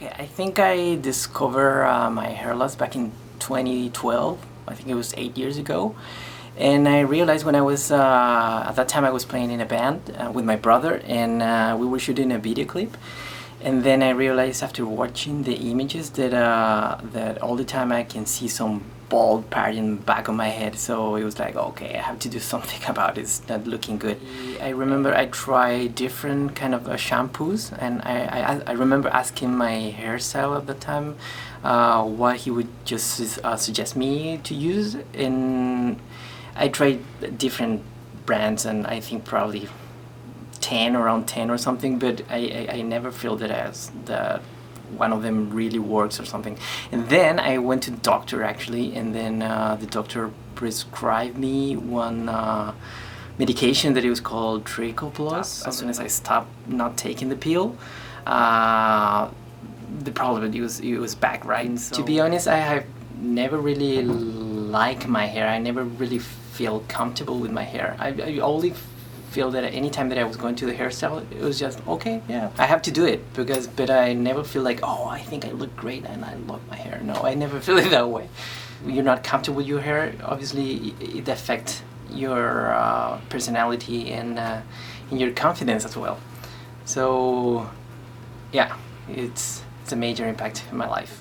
Okay, I think I discovered my hair loss back in 2012. I think it was 8 years ago. And I realized when I was, at that time I was playing in a band with my brother, and we were shooting a video clip. And then I realized after watching the images that that all the time I can see some bald part in the back of my head. So it was like, okay, I have to do something about it. It's not looking good. I remember I tried different kind of shampoos, and I remember asking my hairstyle at the time what he would just suggest me to use. And I tried different brands, and I think probably 10, around 10 or something, but I never feel that one of them really works or something. And then I went to the doctor actually, and then the doctor prescribed me one medication that it was called Trico Plus. As soon as I stopped not taking the pill, the problem it was back, right? So, to be honest, I have never really liked my hair. I never really feel comfortable with my hair. I only feel that anytime that I was going to the hairstyle, it was just okay, yeah, I have to do it, but I never feel like, oh, I think I look great and I love my hair. No, I never feel it that way. When you're not comfortable with your hair, obviously it affects your personality and your confidence as well. So yeah, it's a major impact in my life.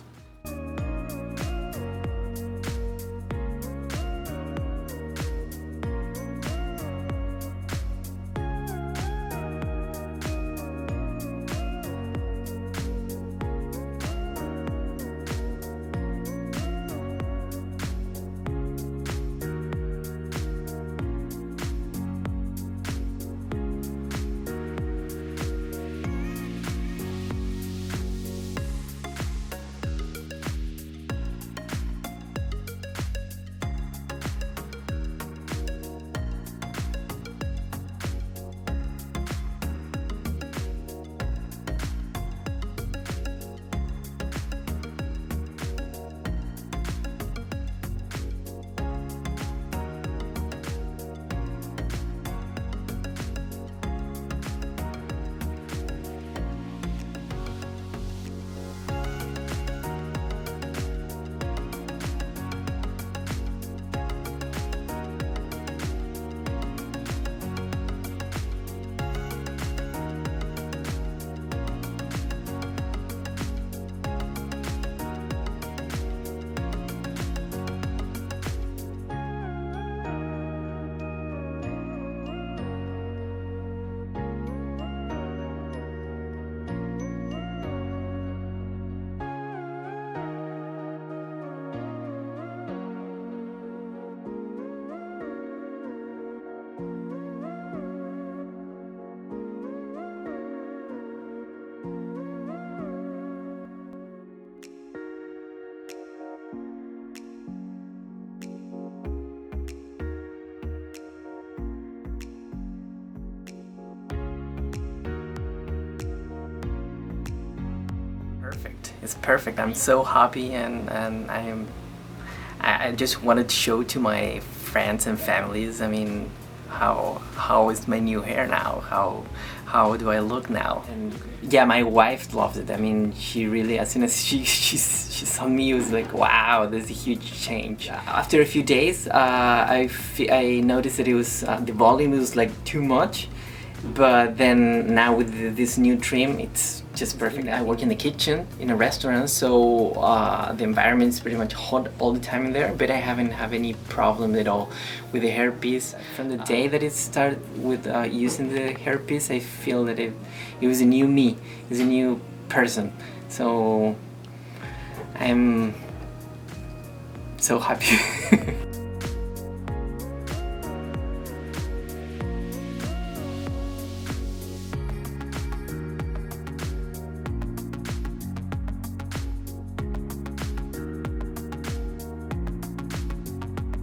Perfect. It's perfect. I'm so happy, and I just wanted to show to my friends and families. I mean, how is my new hair now? How do I look now? And yeah, my wife loved it. I mean, she really, as soon as she saw me, it was like, wow, there's a huge change. After a few days, I noticed that it was the volume was like too much. But then now with this new trim, it's just perfect. I work in the kitchen in a restaurant, so the environment is pretty much hot all the time in there, but I haven't have any problem at all with the hairpiece. From the day that it started with using the hairpiece, I feel that it was a new me, it was a new person. So I'm so happy.